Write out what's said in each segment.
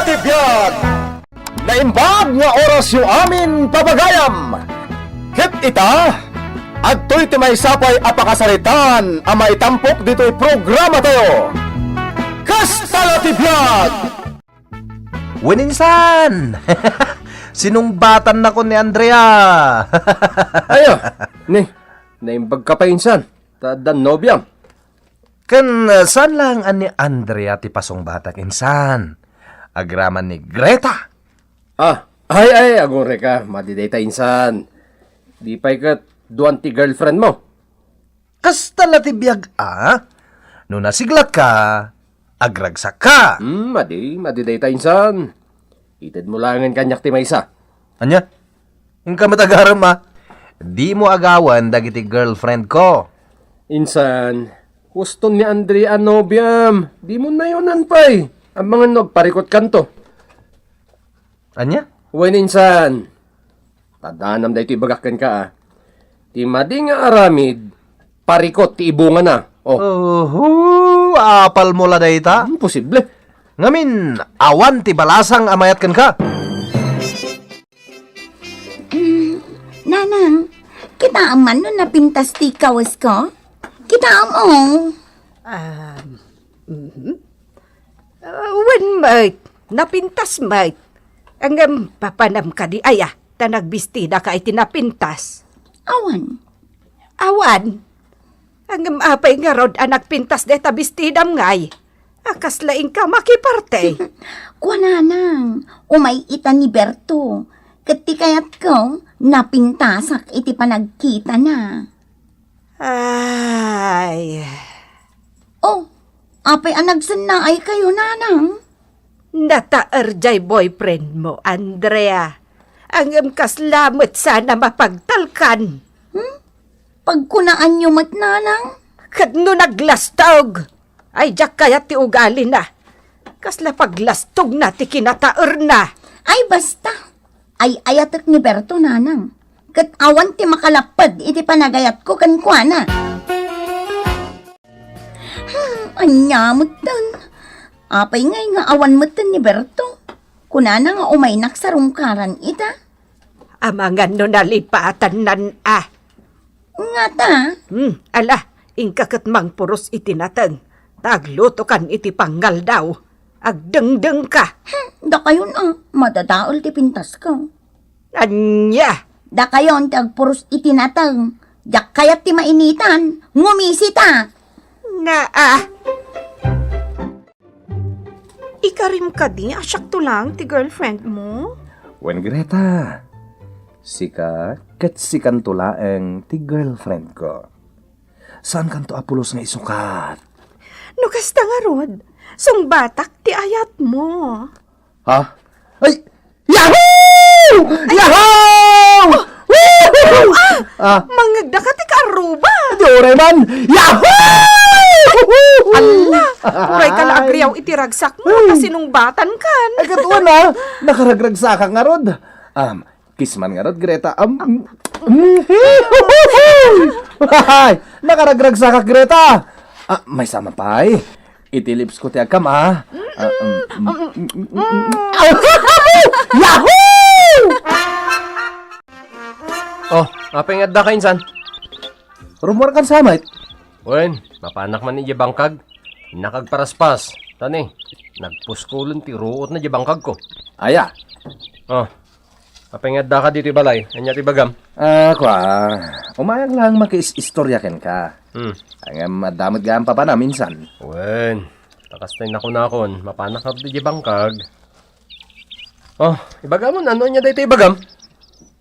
Tibiyag! Naimbag nga oras yung amin pabagayam! Hit ita! Adto'y ti may sapay apakasalitan ang maitampok dito'y programa tayo! Kastala Tibiyag! Wininsan! Sinumbatan na ko ni Andrea! Ayo, naimbag ka pa insan. Tadan nobyam. Kan saan lang ani Andrea ti pasong batak insan? Agraman ni Greta. Ay, agore ka. Madideta insan. Di pa'y kat duwan ti girlfriend mo. Kasta na ti biyag no nasiglat ka, agragsak ka. Madideta insan. Itid mo langan kanyak ti maysa. Anya? Yung ka matagaram di mo agawan dagiti girlfriend ko. Insan, gusto ni Andrea nobyam. Di mo na yonan pa'y. Ang mga nagparikot kanto. Anya? Wen insan. Tadanam da ito ibagakan ka Ti madi nga aramid, parikot ti ibunga na. Apal mo la dayta? Imposible. Ngamin, awan ti balasang amayat kan ka. Nanang, kita man no napintas ti kawas ko? Kita mo. When mate, napintas mate. Ang papanam ka di aya, ta nagbistida ka iti napintas. Awan. Awan. Ang apay nga rod anak pintas de ta bestidam ngay. Akas laing ka makiparte. Kwa nanang, umay ita ni Berto. Kati kayat ko, napintasak iti panagkita na. Ay. Oh, apay anagsan na ay kayo, nanang. Nataarjay boyfriend mo, Andrea. Ang kaslamat sana mapagtalkan. Pagkunaan nyo mat, nanang. Kadno naglastog. Ay, jak kaya ti ugali na. Kasla paglastog na ti kinataer na. Ay, basta. Ay ayatek ni Berto, nanang. Kat awan ti makalapad iti panagayat ko kan kuana. Anyamot dan. Apay ngay nga awan moten ni Berto. Kunana nga umaynak sa rungkaran ita. Amangan no nalipatan nan Nga ta. Ala, ingkakat mang puros itinatang. Tagluto kan iti panggal daw. Agdengdeng ka. Da kayon madadaol ti pintas ko. Anya. Da kayon ti agpuros itinatang. Jak kayat ti mainitan. Ngumisita. Na Ikarim ka di, asyak to lang ti girlfriend mo. Wen Greta, sika ket sikan tulaeng ti girlfriend ko. Saan kanto apulos nga isukat? No kasta nga rod, sung batak ti ayat mo. Ha? Ay! Yahoo! Yahoo! Mangagda ka ti karuba. Doraemon! Yahoo! Ala, uray ka na agriyaw itiragsak mo, kasi nung batan kan. Ay, katuan nakaragragsaka nga rod. Kisman nga rod, Greta. Nakaragragsaka, Greta. May sama pa Itilips ko ti agkam, Yahoo! Apay nga da ka insan. Rumor kan samait. Wen, mapanak man ni bangkag. Nakagparaspas. Tani, nagpuskulon ti ruot na bangkag ko. Aya. Apay nga da ka dito balay. Anya ti bagam. Umayag lang makis-istoryaken ka. Ang madamot gaan pa na minsan. Wen, takastay na kunakon. Mapanak ka di bangkag. Ibagam mo na. Ano nya dito ibagam?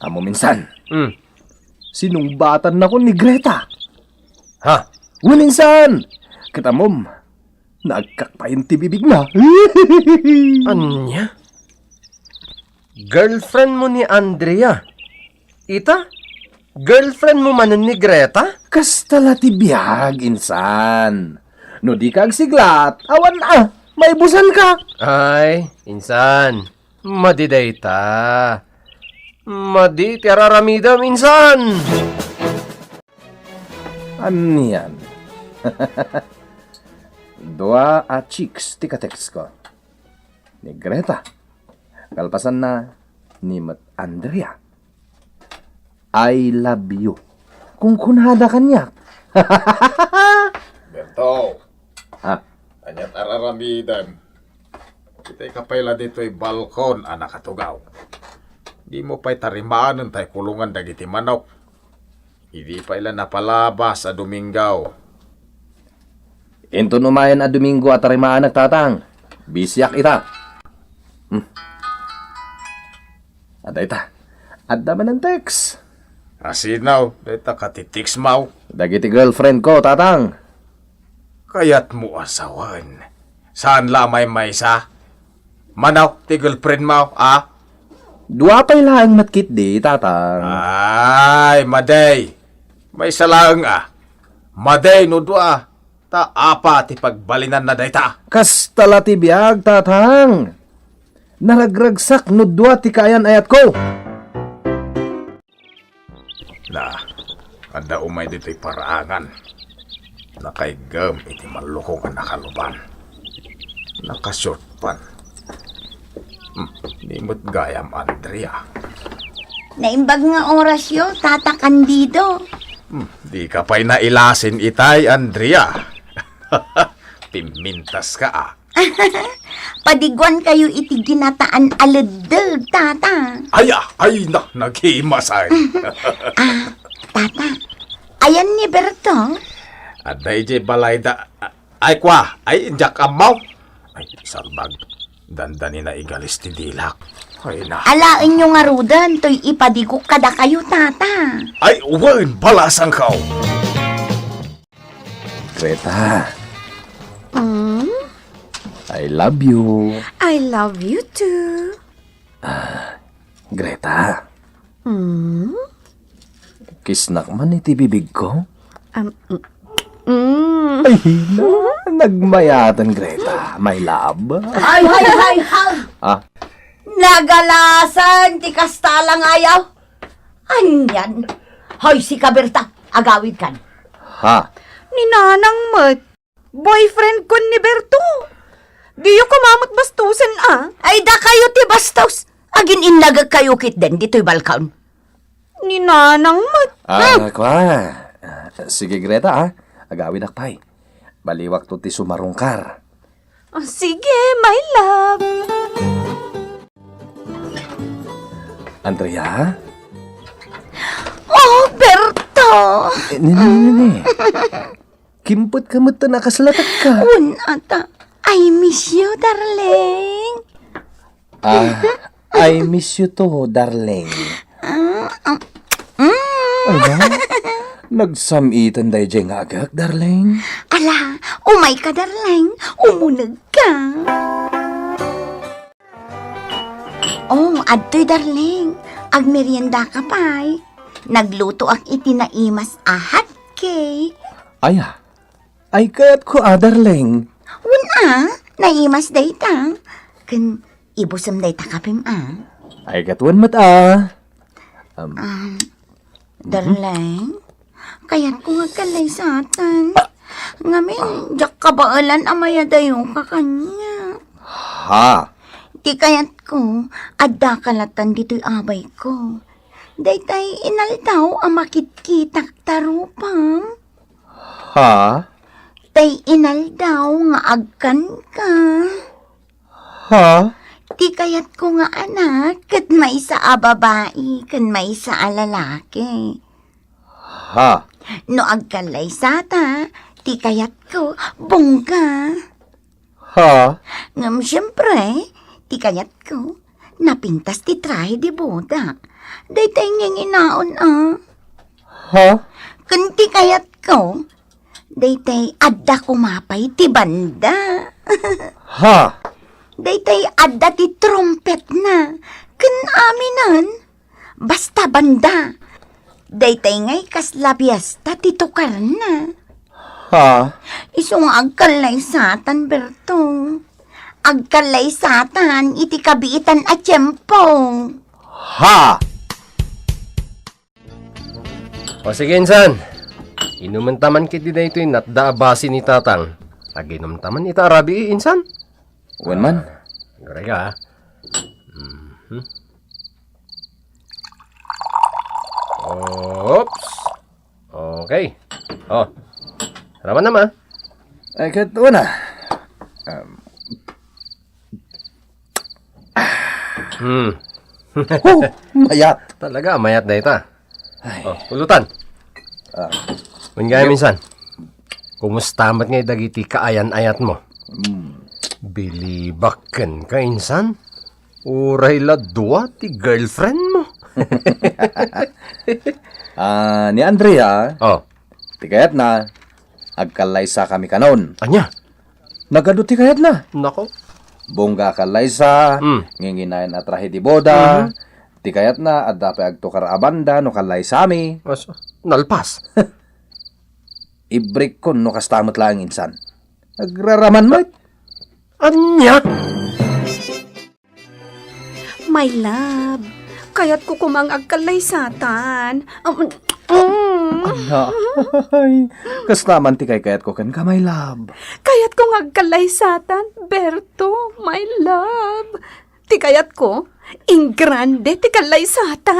Amo minsan. Sinumbatan na ko ni Greta. Ha? Minsan, katamom, nagkakpayin ti bibig na. Anya? Girlfriend mo ni Andrea? Ita? Girlfriend mo man ni Greta? Kastala ti biyag, insan. No di kag siglat, awan may busan ka. Ay, insan. Madiday ta. Madi, tiraramida minsan. Aniyan. Dua a chicks ti ka-text ko. Ni Greta. Kalpasan na ni Mat Andrea. I love you. Kung kunhada kanya. Berto, Ah, anyat araramidan. Kita'y kapayla dito'y balkon, anak katugaw. Di mo pa'y tarimaanan tayo kulungan dagiti manok. Hindi pa ila napalabas sa Domingaw. into numayan a Domingo at tarimaan nagtatang. Bisyak ita. Ada ita. Adda man ang text. Asinaw, dito katitiks mau. Dagiti girlfriend ko, tatang. Kayat mo asawan. Saan lamay maysa? Manaw, ti girlfriend mau, ah? Dua pa'y laang matkit di, tatang. Ay, maday. May salang ah. Maday no dua. Ta apa ti pagbalinan na dayta. Kas tala ti biyag, tatang. Naragragsak no dua ti kayan ayat ko. Na, anda umay dito'y paraangan. Nakaigam iti malukong ang nakaluban. Nakashort pan. Nimot gayam, Andrea. Naimbag nga orasyon, Tata Candido. Di ka pa'y nailasin itay, Andrea. Pimintas ka ah. Padigwan kayo iti ginataan aledeg, Tata. Ay na, naghimasay. Tata, ayan ni Berto. At dahil balayda, ay kwa, ay injak amaw. Ay, salbag, dandani na igalis ti dilak. Ay na. Alain nyo nga rudan, to'y ipadigok kada kayo, Tata. Ay, uwan, balasang ka. Greta, I love you. I love you too. Greta. Kisnak man iti bibig ko. Ay, hila. Nagmayatan, Greta. My love. Ay! Ah, Nagalasan, ti kastalang ayaw. Anyan. Hoy, si Kaberta, agawid kan. ha? Ni Nanang Mat. Boyfriend ko ni Berto. Di yung kumamot bastusan ah. Ay, da kayo ti bastos. Agin inagag kayo kit den, dito'y balkaon. Ni Nanang Mat. Kwa. Sige, Greta, ah. Agawin akpay. Baliwak to ti sumarungkar. Ah, sige, my love. Andrea? Oh, Berto! Nini. Kimpot ka mo to, nakasalatat ka. Ata, I miss you, darling. I miss you too, darling. Ay ba? Nagsamitan day dyan nga agak, darling. Ala, umay ka, darling. Umunag ka. Oh, adto'y darling. Agmerienda ka pa'y. Nagluto ak itinaimas ahat cake. Ay kayat ko, darling. Una, naimas day ta. Kan ibusam day ta kapim Ay katuan mat, Darling, kaya't ko nga kalay sa atan. Ngamin, jak kabaalan amaya dayo ka kanya. Ha? Di kaya't ko, adda kalatan dito'y abay ko. Daytay inaldaw ang makitkitak tarupam. Ha? Tay inaldaw nga agkan ka. Ha? Di kaya't ko nga anak, kat may sa babae, kan may sa lalaki. Ha? No agkalay sa ta, di kaya't ko bongga. Ha? Ngam siyempre, di kaya't ko napintas ti trahe di boda. Daytay ngeng inaon Ha? Kunti kaya't ko, daytay adda kumapay ti banda. Ha? Daytay adda ti trumpet na. Kun aminan, basta banda. Daytay ngay kaslabiasta ti tukar na. Ha? Isong agkalay satan, Berto. Agkalay satan, iti kabiitan at tiyempo. Ha? O sige, insan. Inuman taman kiti na ito'y natda basi ni tatang. Aginom taman ita arabi, insan. Wen man? Gara ka, Oops. Okay. Oh. Raman naman. Ay, kat, wala. Mayat. Talaga, mayat na ita. Ay. Oh, pulutan. Mangga minsan. Kumusta mat ngay dagiti kaayan-ayat mo? Bilibaken ka insan? Uray la dua ti girlfriend mo. Ni Andrea, Oh, tikayat na, agkalaysa kami kanon. anya? Nagado tikayat na. Nako. Bongga kalaysa, nginginayan at rahi di boda, tikayat na, at dapat agtukar abanda, no kalaysa mi. Nalpas. Ibrik ko no kastamot lang insan. Nagraraman mo. Anya? My love, kaya't ko kumang agkalaysatan. Ay, kastaman ti kayat ko kan kamay lab. Kaya't ko agkalaysatan, Berto, my love. Ti kayat ko, ing grande ti kalaysata.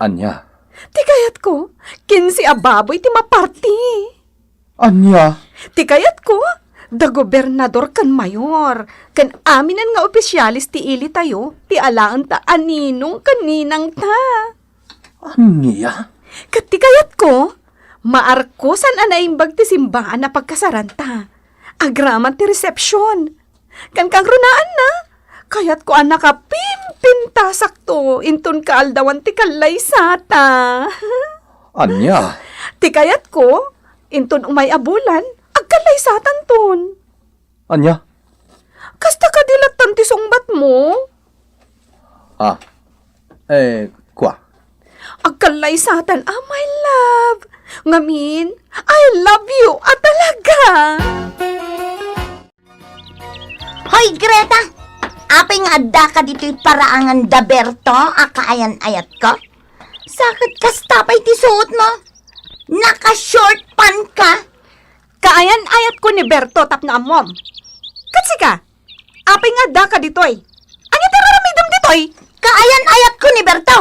Anya? Ti kayat ko, 15 ababoy ti maparti. Anya? Ti kayat ko, da gobernador kan mayor, kan aminan nga opisyalis ti ili tayo, ti alaan ta aninong kaninang ta. Anya? Kat ti kayat ko, maarkosan anaimbag ti simbahan na pagkasaranta. Agraman ti resepsyon. Kan kang runaan na, kayat ko anak ka pimpintasak to, inton kaaldawan ti kalaysata. Anya? Ti kayat ko, inton umay abulan, agkalaysatan ton. Anya? Kasta kadilatan ti sungbat mo. Kwa? Agkalaysatan, my love. Ngamin, I love you, talaga. Hoy, Greta! Apay nga adda ka dito'y paraangan da Berto, akaayan-ayat ko? Sakit kastapay ti suot mo? Naka-short pan ka? Kaayan-ayat ko ni Berto tap na amom. Katsi ka, apay nga adda ka dito'y. Ang itaramidam dito'y. Kaayan-ayat ko ni Berto!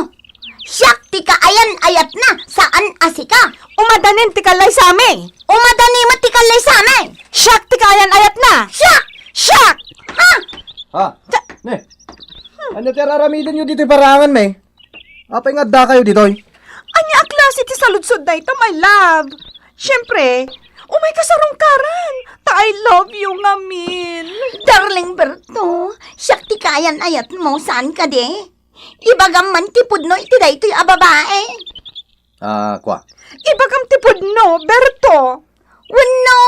Siyak ti kaayan-ayat na, saan asika? Umadanin ti kalay sa amin. Umadani mo ti kalay sa amin! Siyak ti kaayan-ayat na. Siyak! Siyak! Ha? Ne? Ano ti raramidan nyo dito parangan, me? Apay nga da kayo dito. Anya aklase ti saludsod na ito, my love. Siyempre, umay kasarong karan. Ta I love you, ngamin. Darling Berto, siyak ti kaayan-ayat mo, saan ka de? Ibagam man ti pudno iti daytoy a babae. Kwa? Ibagam tipod no, Berto. Wano,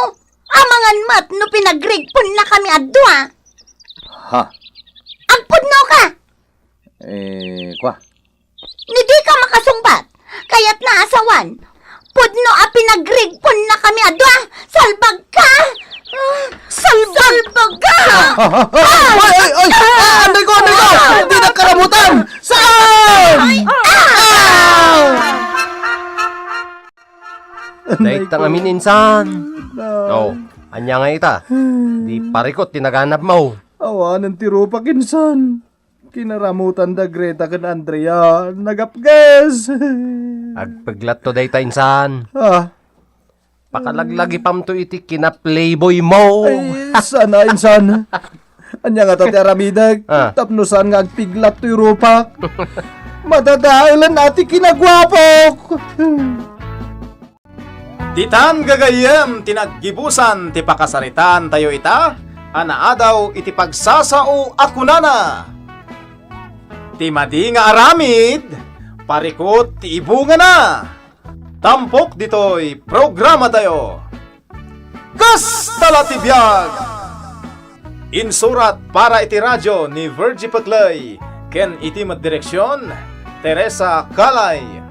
amangan mat no pinagrigpon na kami adwa. Ha? Agpudno ka! Kwa? Ni di ka makasumbat, kaya't naasawan. Pudno a pinagrigpon na kami adwa. Salbag ka! Salbag ka! Ay! Anday ko! Hindi na karamutan! Saan? Dahil tang amin insan. Oh, anya nga ita. Di parikot tinaganap mo. Awanan ti rupa kinsan. Kinaramutan da Greta kan Andrea. Nagapges. Agpaglat to day ta insan. Pakalaglagi pam to iti kina playboy mo. Ay, sana insan. Anya nga to ti aramidag. Tapnusan nga agpiglat to rupak. Madadahilan ati kinagwapok. Ditan gagayem tinaggibusan ti pakasaritan tayo ita, anaadaw iti pagsasao akunana. Ti madi nga aramid, parikot ti ibunga na. Tampok ditoy programa tayo. Kastala ti biyag! Insurat para iti radyo ni Virgie Paglay, ken iti maddireksyon, Teresa Calay.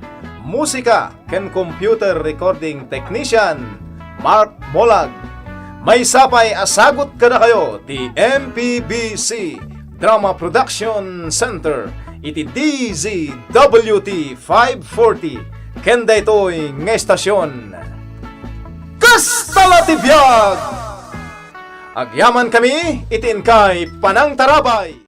Musika ken computer recording technician Mark Molag. May sapay asagot ka na kayo ti MPBC Drama Production Center iti DZWT 540 ken daytoy nga estasyon. Kastala ti biyag! Agyaman kami itin kay Panang Tarabay.